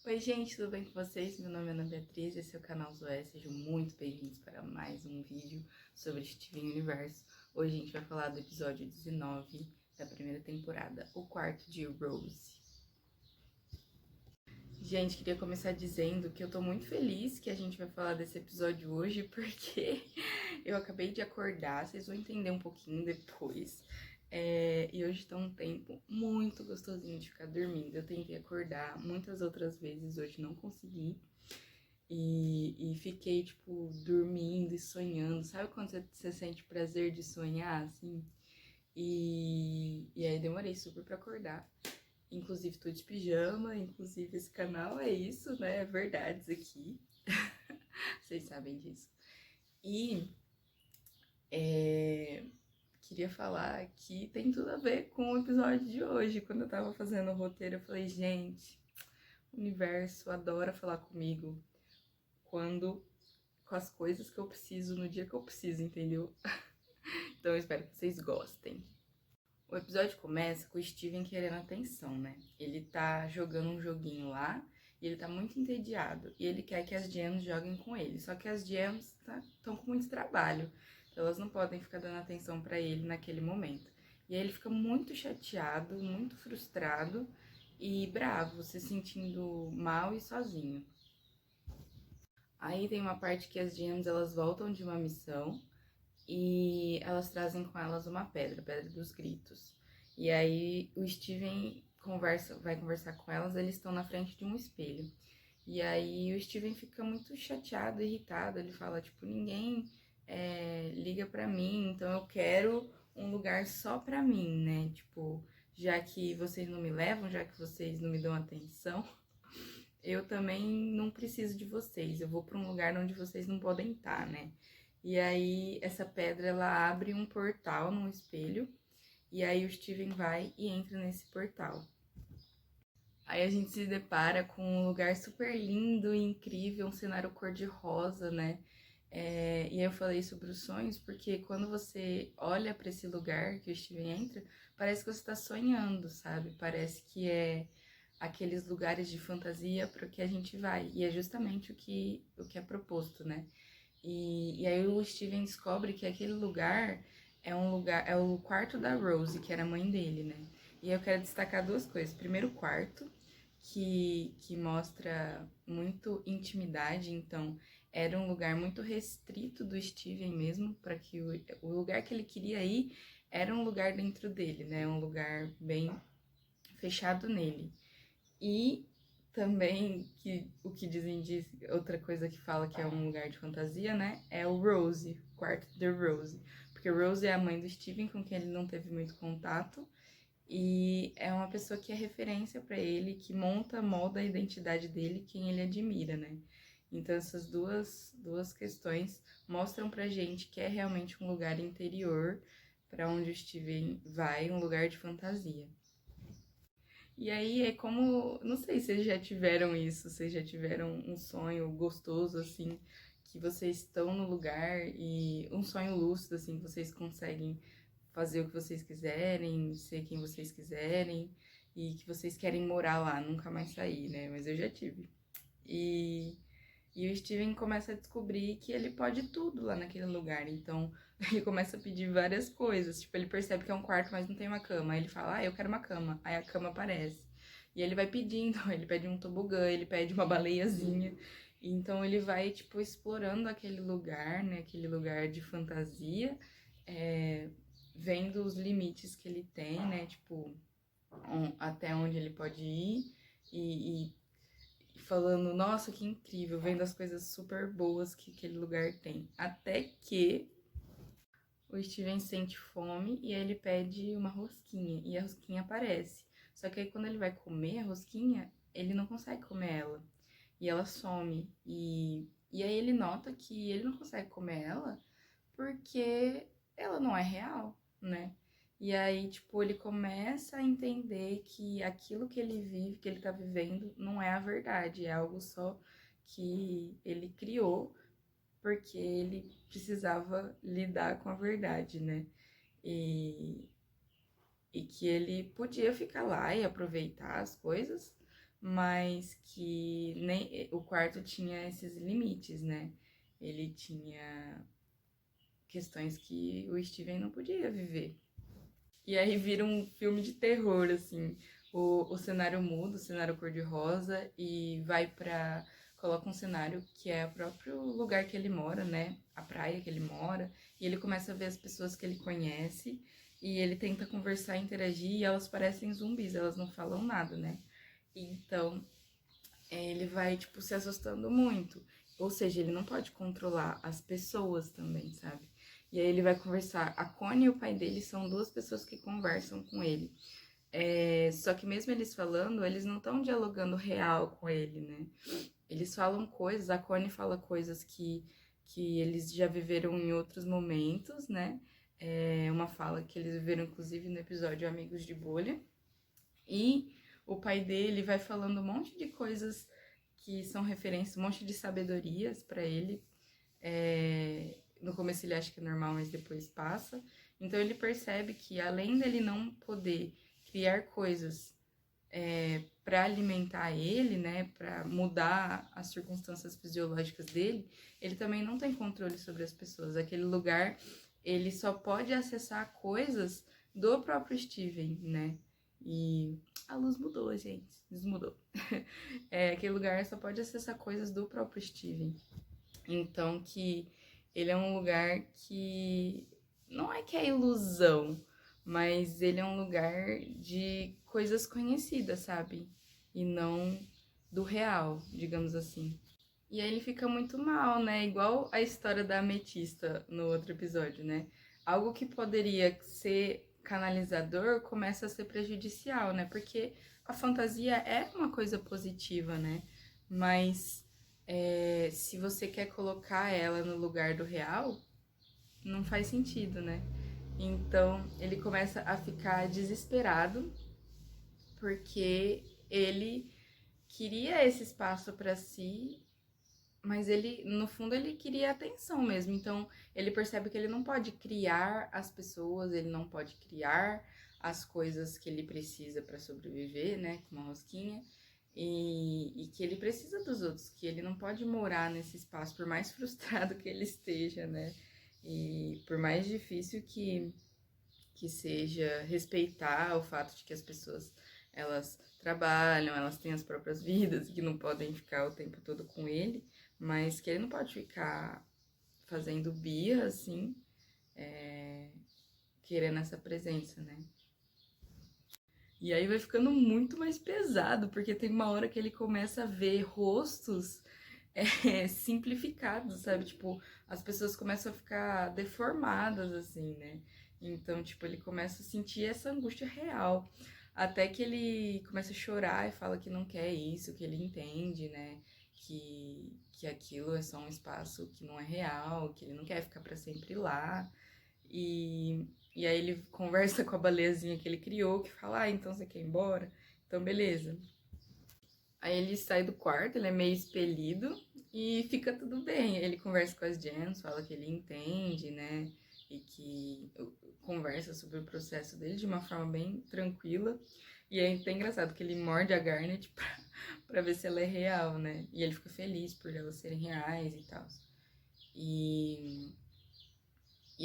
Oi, gente, tudo bem com vocês? Meu nome é Ana Beatriz, esse é o canal Zoé. Sejam muito bem-vindos para mais um vídeo sobre Steven Universo. Hoje a gente vai falar do episódio 19 da primeira temporada, o quarto de Rose. Gente, queria começar dizendo que eu tô muito feliz que a gente vai falar desse episódio hoje, porque eu acabei de acordar, vocês vão entender um pouquinho depois. E hoje tá um tempo muito gostosinho de ficar dormindo. Eu tentei acordar muitas outras vezes, hoje não consegui. E fiquei, tipo, dormindo e sonhando. Sabe quando você sente prazer de sonhar, assim? E aí demorei super pra acordar. Inclusive tô de pijama, inclusive esse canal é isso, né? É verdades aqui. Vocês sabem disso. E queria falar que tem tudo a ver com o episódio de hoje. Quando eu tava fazendo o roteiro, eu falei, gente, o universo adora falar comigo quando com as coisas que eu preciso no dia que eu preciso, entendeu? Então eu espero que vocês gostem. O episódio começa com o Steven querendo atenção, né? Ele tá jogando um joguinho lá e ele tá muito entediado. E ele quer que as gems joguem com ele. Só que as gems estão com muito trabalho. Então elas não podem ficar dando atenção pra ele naquele momento. E aí ele fica muito chateado, muito frustrado e bravo, se sentindo mal e sozinho. Aí tem uma parte que as gems elas voltam de uma missão e elas trazem com elas uma pedra, a Pedra dos Gritos. E aí o Steven vai conversar com elas, eles estão na frente de um espelho. E aí o Steven fica muito chateado, irritado, ele fala, tipo, ninguém liga pra mim, então eu quero um lugar só pra mim, né? Tipo, já que vocês não me levam, já que vocês não me dão atenção, eu também não preciso de vocês, eu vou pra um lugar onde vocês não podem estar, né? E aí, essa pedra, ela abre um portal num espelho, e aí o Steven vai e entra nesse portal. Aí a gente se depara com um lugar super lindo e incrível, um cenário cor-de-rosa, né? E aí eu falei sobre os sonhos, porque quando você olha para esse lugar que o Steven entra, parece que você tá sonhando, sabe? Parece que é aqueles lugares de fantasia para que a gente vai. E é justamente o que é proposto, né? E aí o Steven descobre que aquele lugar é o quarto da Rose, que era a mãe dele, né? E eu quero destacar duas coisas. Primeiro, o quarto, que mostra muito intimidade, então era um lugar muito restrito do Steven mesmo, para que o lugar que ele queria ir era um lugar dentro dele, né? Um lugar bem fechado nele. E também o que dizem outra coisa que fala que é um lugar de fantasia, né? É o Rose, o quarto de Rose. Porque Rose é a mãe do Steven, com quem ele não teve muito contato. E é uma pessoa que é referência para ele, que molda a identidade dele, quem ele admira, né? Então essas duas questões mostram pra gente que é realmente um lugar interior para onde o Steven vai, um lugar de fantasia. E aí é como, não sei se vocês já tiveram isso, vocês já tiveram um sonho gostoso, assim, que vocês estão no lugar e um sonho lúcido, assim, que vocês conseguem fazer o que vocês quiserem, ser quem vocês quiserem e que vocês querem morar lá, nunca mais sair, né? Mas eu já tive. E e o Steven começa a descobrir que ele pode tudo lá naquele lugar. Então, ele começa a pedir várias coisas. Tipo, ele percebe que é um quarto, mas não tem uma cama. Aí ele fala, eu quero uma cama. Aí a cama aparece. E ele vai pedindo, ele pede um tobogã, ele pede uma baleiazinha. Então, ele vai, tipo, explorando aquele lugar, né? Aquele lugar de fantasia, é, vendo os limites que ele tem, né? Tipo, até onde ele pode ir. E falando, nossa, que incrível, vendo as coisas super boas que aquele lugar tem. Até que o Steven sente fome e ele pede uma rosquinha, e a rosquinha aparece. Só que aí quando ele vai comer a rosquinha, ele não consegue comer ela. E ela some. E aí ele nota que ele não consegue comer ela porque ela não é real, né? E aí, tipo, ele começa a entender que aquilo que ele vive, que ele tá vivendo, não é a verdade, é algo só que ele criou porque ele precisava lidar com a verdade, né? E, e que ele podia ficar lá e aproveitar as coisas, mas que nem o quarto tinha esses limites, né? Ele tinha questões que o Steven não podia viver. E aí vira um filme de terror, assim. O cenário muda, o cenário cor-de-rosa, e vai pra. Coloca um cenário que é o próprio lugar que ele mora, né? A praia que ele mora. E ele começa a ver as pessoas que ele conhece. E ele tenta conversar, interagir, e elas parecem zumbis, elas não falam nada, né? Então, ele vai, tipo, se assustando muito. Ou seja, ele não pode controlar as pessoas também, sabe? E aí ele vai conversar. A Connie e o pai dele são duas pessoas que conversam com ele. Só que mesmo eles falando, eles não estão dialogando real com ele, né? Eles falam coisas, a Connie fala coisas que eles já viveram em outros momentos, né? Uma fala que eles viveram, inclusive, no episódio Amigos de Bolha. E o pai dele vai falando um monte de coisas que são referências, um monte de sabedorias para ele. No começo ele acha que é normal, mas depois passa. Então ele percebe que além dele não poder criar coisas para alimentar ele, né, para mudar as circunstâncias fisiológicas dele, ele também não tem controle sobre as pessoas. Aquele lugar, ele só pode acessar coisas do próprio Steven, né? E a luz mudou, gente. Desmudou. Aquele lugar só pode acessar coisas do próprio Steven. Então, que ele é um lugar que não é que é ilusão, mas ele é um lugar de coisas conhecidas, sabe? E não do real, digamos assim. E aí ele fica muito mal, né? Igual a história da ametista no outro episódio, né? Algo que poderia ser canalizador começa a ser prejudicial, né? Porque a fantasia é uma coisa positiva, né? Mas se você quer colocar ela no lugar do real, não faz sentido, né? Então ele começa a ficar desesperado porque ele queria esse espaço para si, mas ele, no fundo, ele queria atenção mesmo. Então ele percebe que ele não pode criar as pessoas, ele não pode criar as coisas que ele precisa para sobreviver, né? Com uma rosquinha. E que ele precisa dos outros, que ele não pode morar nesse espaço, por mais frustrado que ele esteja, né? E por mais difícil que seja respeitar o fato de que as pessoas elas trabalham, elas têm as próprias vidas e que não podem ficar o tempo todo com ele, mas que ele não pode ficar fazendo birra assim, querendo essa presença, né? E aí vai ficando muito mais pesado, porque tem uma hora que ele começa a ver rostos simplificados, sabe? Tipo, as pessoas começam a ficar deformadas, assim, né? Então, tipo, ele começa a sentir essa angústia real. Até que ele começa a chorar e fala que não quer isso, que ele entende, né? Que aquilo é só um espaço que não é real, que ele não quer ficar para sempre lá. E aí ele conversa com a baleiazinha que ele criou, que fala, então você quer ir embora? Então, beleza. Aí ele sai do quarto, ele é meio expelido e fica tudo bem. Ele conversa com as Gems, fala que ele entende, né? E que conversa sobre o processo dele de uma forma bem tranquila. E é até engraçado que ele morde a Garnet pra ver se ela é real, né? E ele fica feliz por elas serem reais e tal. E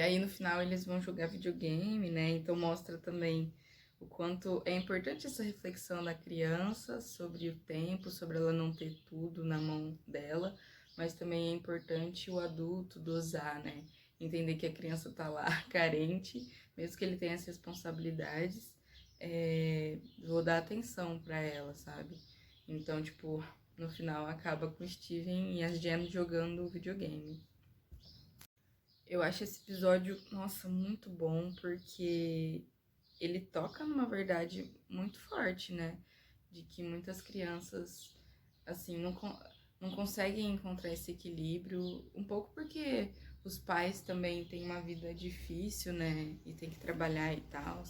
aí no final eles vão jogar videogame, né? Então mostra também o quanto é importante essa reflexão da criança sobre o tempo, sobre ela não ter tudo na mão dela, mas também é importante o adulto dosar, né? Entender que a criança tá lá carente, mesmo que ele tenha as responsabilidades, vou dar atenção para ela, sabe? Então, tipo, no final acaba com o Steven e as Jen jogando videogame. Eu acho esse episódio, nossa, muito bom, porque ele toca numa verdade muito forte, né? De que muitas crianças, assim, não conseguem encontrar esse equilíbrio, um pouco porque os pais também têm uma vida difícil, né? E tem que trabalhar e tal.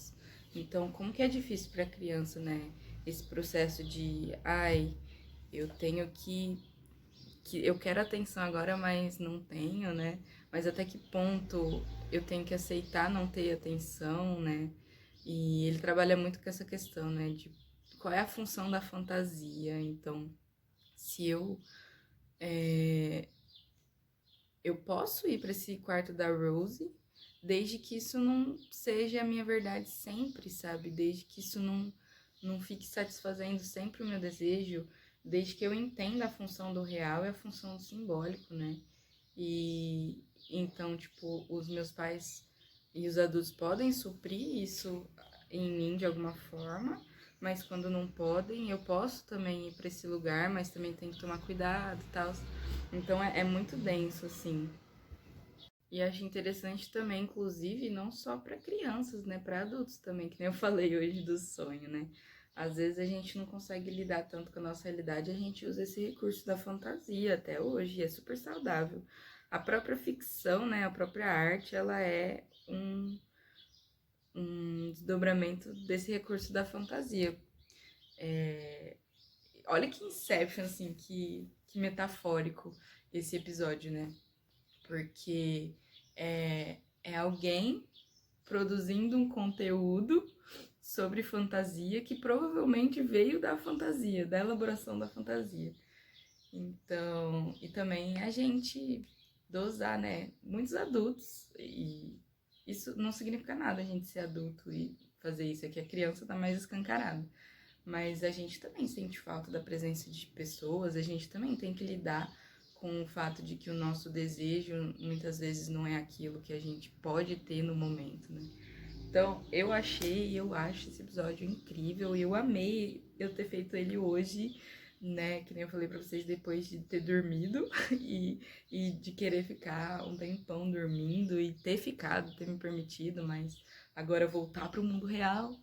Então, como que é difícil para a criança, né? Esse processo de, ai, eu tenho que eu quero atenção agora, mas não tenho, né? Mas até que ponto eu tenho que aceitar não ter atenção, né? E ele trabalha muito com essa questão, né? De qual é a função da fantasia. Então, se eu posso ir para esse quarto da Rose, desde que isso não seja a minha verdade sempre, sabe? Desde que isso não fique satisfazendo sempre o meu desejo, desde que eu entenda a função do real e a função do simbólico, né? E então, tipo, os meus pais e os adultos podem suprir isso em mim de alguma forma, mas quando não podem, eu posso também ir para esse lugar, mas também tem que tomar cuidado e tal. Então é muito denso, assim. E acho interessante também, inclusive, não só para crianças, né? Para adultos também, que nem eu falei hoje do sonho, né? Às vezes a gente não consegue lidar tanto com a nossa realidade, a gente usa esse recurso da fantasia até hoje, e é super saudável. A própria ficção, né? A própria arte, ela é um desdobramento desse recurso da fantasia. Olha que Inception, assim, que metafórico esse episódio, né? Porque é alguém produzindo um conteúdo sobre fantasia que provavelmente veio da fantasia, da elaboração da fantasia. Então, e também a gente dosar, né? Muitos adultos, e isso não significa nada a gente ser adulto e fazer isso, é que a criança tá mais escancarada. Mas a gente também sente falta da presença de pessoas, a gente também tem que lidar com o fato de que o nosso desejo muitas vezes não é aquilo que a gente pode ter no momento, né? Então, eu achei e eu acho esse episódio incrível e eu amei eu ter feito ele hoje, né? Que nem eu falei pra vocês, depois de ter dormido e de querer ficar um tempão dormindo e ter ficado, ter me permitido, mas agora voltar pro mundo real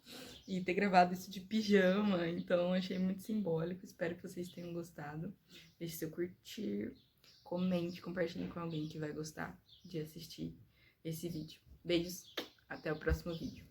e ter gravado isso de pijama. Então, achei muito simbólico. Espero que vocês tenham gostado. Deixe seu curtir, comente, compartilhe com alguém que vai gostar de assistir esse vídeo. Beijos! Até o próximo vídeo.